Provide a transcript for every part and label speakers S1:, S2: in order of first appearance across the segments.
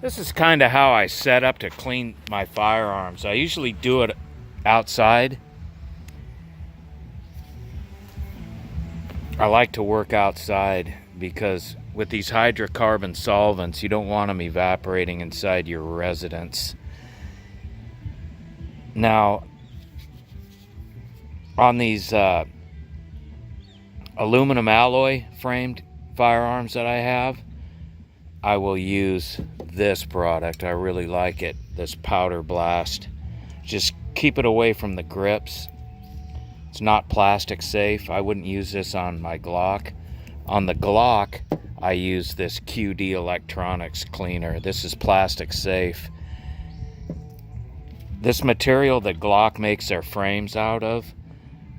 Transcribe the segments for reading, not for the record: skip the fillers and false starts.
S1: This is kind of how I set up to clean my firearms. I usually do it outside. I like to work outside because with these hydrocarbon solvents, you don't want them evaporating inside your residence. Now, on these aluminum alloy framed firearms that I have, I will use this product. I really like it, this powder blast. Just keep it away from the grips. It's not plastic safe. I wouldn't use this on my Glock. On the Glock, I use this QD electronics cleaner. This is plastic safe. This material that Glock makes their frames out of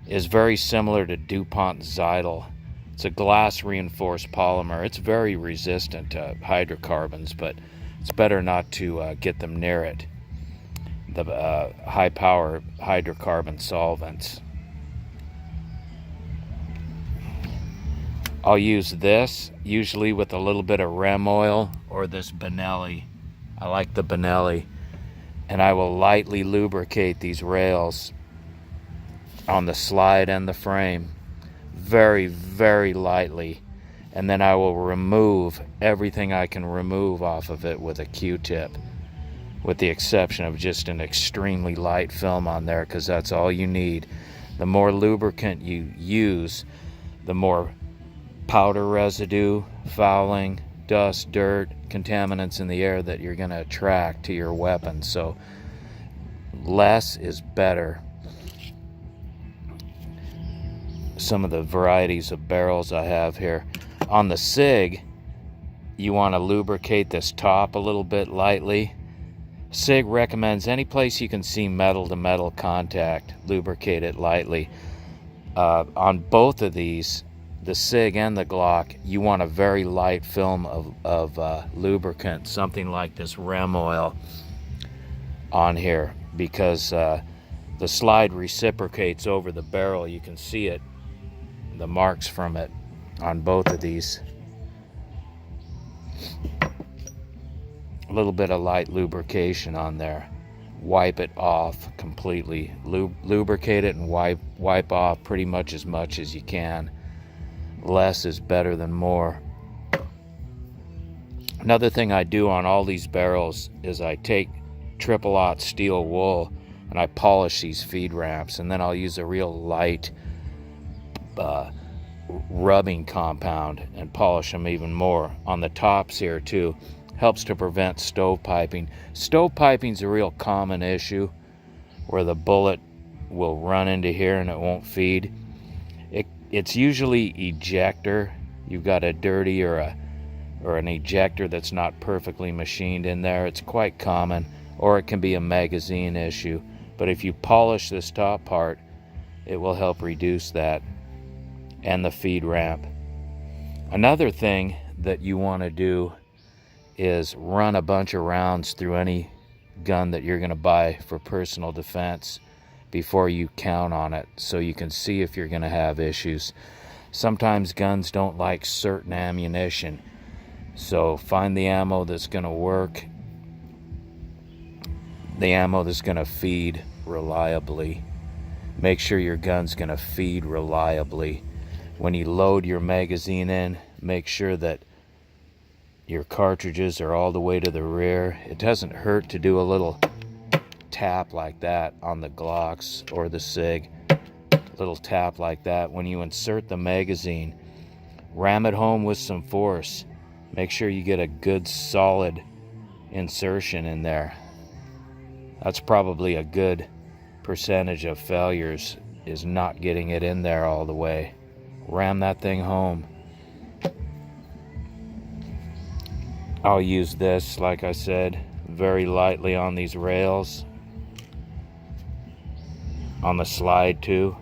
S1: is very similar to DuPont Zytel. It's a glass reinforced polymer. It's very resistant to hydrocarbons, but it's better not to get them near it. The high power hydrocarbon solvents. I'll use this usually with a little bit of Rem oil or this Benelli. I like the Benelli. And I will lightly lubricate these rails on the slide and the frame. Very, very lightly. And then I will remove everything I can remove off of it with a Q-tip, with the exception of just an extremely light film on there, because that's all you need. The more lubricant you use, the more powder residue, fouling, dust, dirt, contaminants in the air that you're going to attract to your weapon. So less is better. Some of the varieties of barrels I have here. On the Sig, you want to lubricate this top a little bit lightly. Sig recommends any place you can see metal to metal contact, lubricate it lightly. On both of these, the Sig and the Glock, you want a very light film of lubricant, something like this Rem oil on here, because the slide reciprocates over the barrel. You can see it, the marks from it on both of these. A little bit of light lubrication on there. Wipe it off completely. Lubricate it and wipe off pretty much as you can. Less is better than more. Another thing I do on all these barrels is I take triple-aught steel wool and I polish these feed ramps, and then I'll use a real light rubbing compound and polish them even more on the tops here too. Helps to prevent stovepiping. Stovepiping's a real common issue where the bullet will run into here and it won't feed. It's usually ejector. You've got a dirty or an ejector that's not perfectly machined in there. It's quite common, or it can be a magazine issue. But if you polish this top part, it will help reduce that, and the feed ramp. Another thing that you want to do is run a bunch of rounds through any gun that you're going to buy for personal defense before you count on it, so you can see if you're going to have issues. Sometimes guns don't like certain ammunition, so find the ammo that's going to work, the ammo that's going to feed reliably. Make sure your gun's going to feed reliably. When you load your magazine in, make sure that your cartridges are all the way to the rear. It doesn't hurt to do a little tap like that on the Glocks or the Sig. Little tap like that. When you insert the magazine, ram it home with some force. Make sure you get a good solid insertion in there. That's probably a good percentage of failures, is not getting it in there all the way. Ram that thing home. I'll use this, like I said, very lightly on these rails. On the slide too,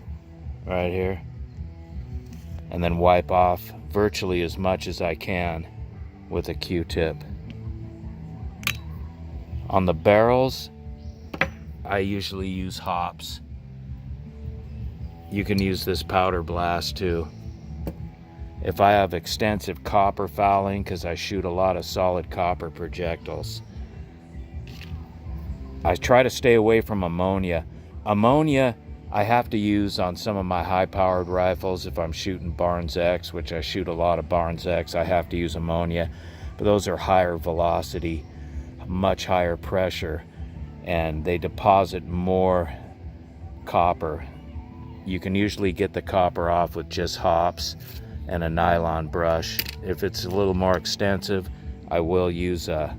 S1: right here. And then wipe off virtually as much as I can with a Q-tip. On the barrels, I usually use hops. You can use this powder blast too. if I have extensive copper fouling, because I shoot a lot of solid copper projectiles. I try to stay away from ammonia. Ammonia I have to use on some of my high-powered rifles. If I'm shooting Barnes X, which I shoot a lot of Barnes X, I have to use ammonia. But those are higher velocity, much higher pressure, and they deposit more copper. You can usually get the copper off with just hops and a nylon brush. If it's a little more extensive, I will use a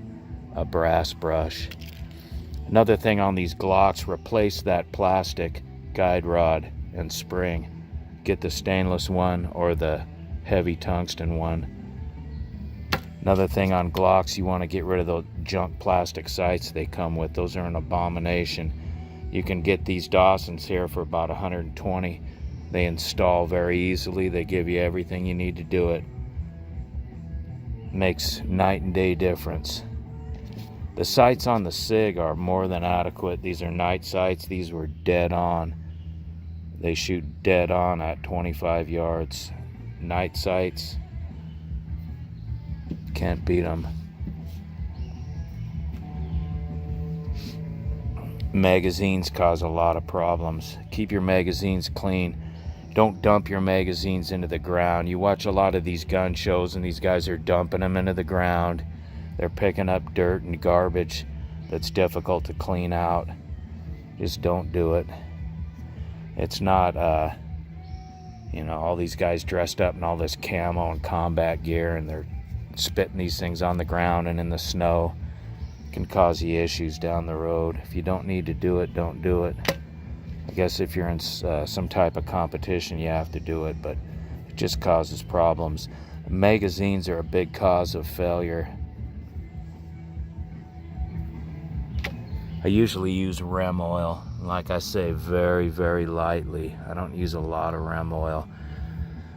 S1: brass brush. Another thing on these Glocks, replace that plastic guide rod and spring. Get the stainless one or the heavy tungsten one. Another thing on Glocks, you want to get rid of those junk plastic sights they come with. Those are an abomination. You can get these Dawsons here for about 120. They install very easily. They give you everything you need to do it. Makes night and day difference. The sights on the Sig are more than adequate. These are night sights. These were dead on. They shoot dead on at 25 yards. Night sights, can't beat them. Magazines cause a lot of problems. Keep your magazines clean. Don't dump your magazines into the ground. You watch a lot of these gun shows and these guys are dumping them into the ground. They're picking up dirt and garbage that's difficult to clean out. Just don't do it. It's not, all these guys dressed up in all this camo and combat gear, and they're spitting these things on the ground and in the snow. It can cause you issues down the road. If you don't need to do it, don't do it. I guess if you're in some type of competition, you have to do it, but it just causes problems. Magazines are a big cause of failure. I usually use REM oil. Like I say, very, very lightly. I don't use a lot of REM oil.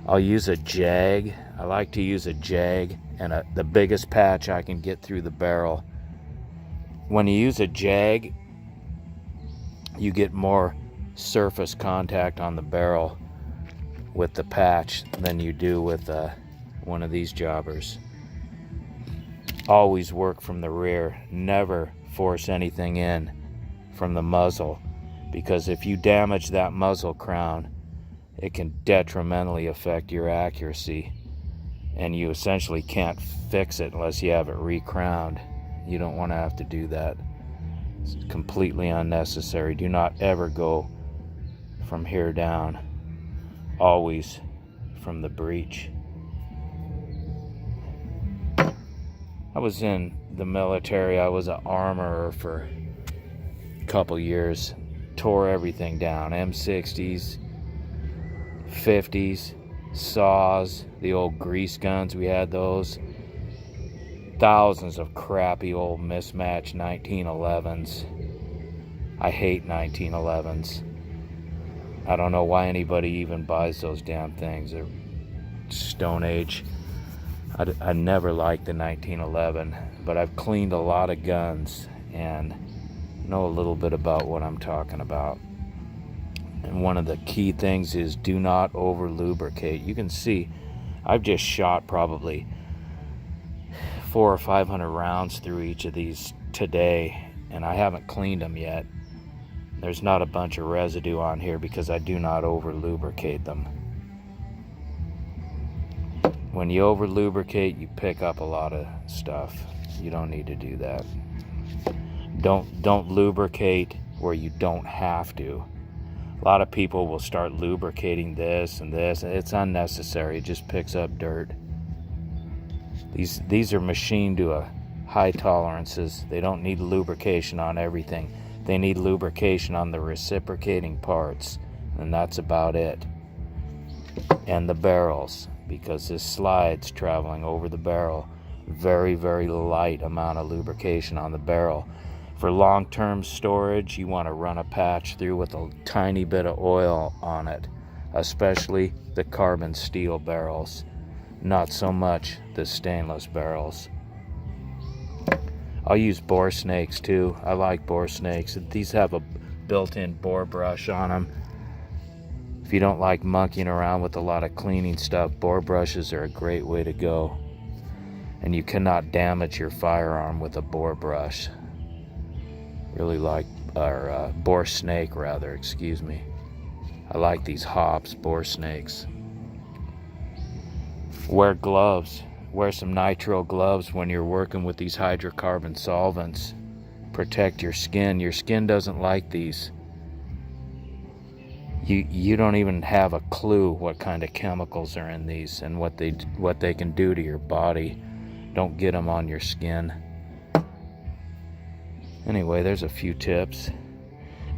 S1: I'll use a jag. I like to use a jag and the biggest patch I can get through the barrel. When you use a jag, you get more surface contact on the barrel with the patch than you do with one of these jobbers. Always work from the rear. Never force anything in from the muzzle, because if you damage that muzzle crown, it can detrimentally affect your accuracy, and you essentially can't fix it unless you have it recrowned. You don't want to have to do that. It's completely unnecessary. Do not ever go from here down. Always from the breech. I was in the military. I was an armorer for a couple years. Tore everything down. M60s, 50s, saws, the old grease guns, we had those. Thousands of crappy old mismatched 1911s. I hate 1911s. I don't know why anybody even buys those damn things. They're Stone Age. I never liked the 1911, but I've cleaned a lot of guns and know a little bit about what I'm talking about. And one of the key things is do not over lubricate. You can see I've just shot probably 400 or 500 rounds through each of these today, and I haven't cleaned them yet. There's not a bunch of residue on here because I do not over lubricate them. When you over lubricate, you pick up a lot of stuff. You don't need to do that. Don't lubricate where you don't have to. A lot of people will start lubricating this and this, and it's unnecessary. It just picks up dirt. These are machined to a high tolerances. They don't need lubrication on everything. They need lubrication on the reciprocating parts, and that's about it. And the barrels, because this slide's traveling over the barrel. Very, very light amount of lubrication on the barrel. For long-term storage, you want to run a patch through with a tiny bit of oil on it, especially the carbon steel barrels. Not so much the stainless barrels. I'll use bore snakes too. I like bore snakes. These have a built-in bore brush on them. If you don't like monkeying around with a lot of cleaning stuff, bore brushes are a great way to go. And you cannot damage your firearm with a bore brush. Really like, or bore snake rather, excuse me. I like these hops, bore snakes. Wear gloves. Wear some nitrile gloves when you're working with these hydrocarbon solvents. Protect your skin. Your skin doesn't like these. You don't even have a clue what kind of chemicals are in these and what they can do to your body. Don't get them on your skin. Anyway, there's a few tips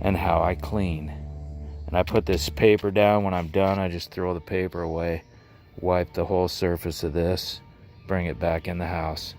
S1: and how I clean. And I put this paper down. When I'm done, I just throw the paper away, wipe the whole surface of this, bring it back in the house.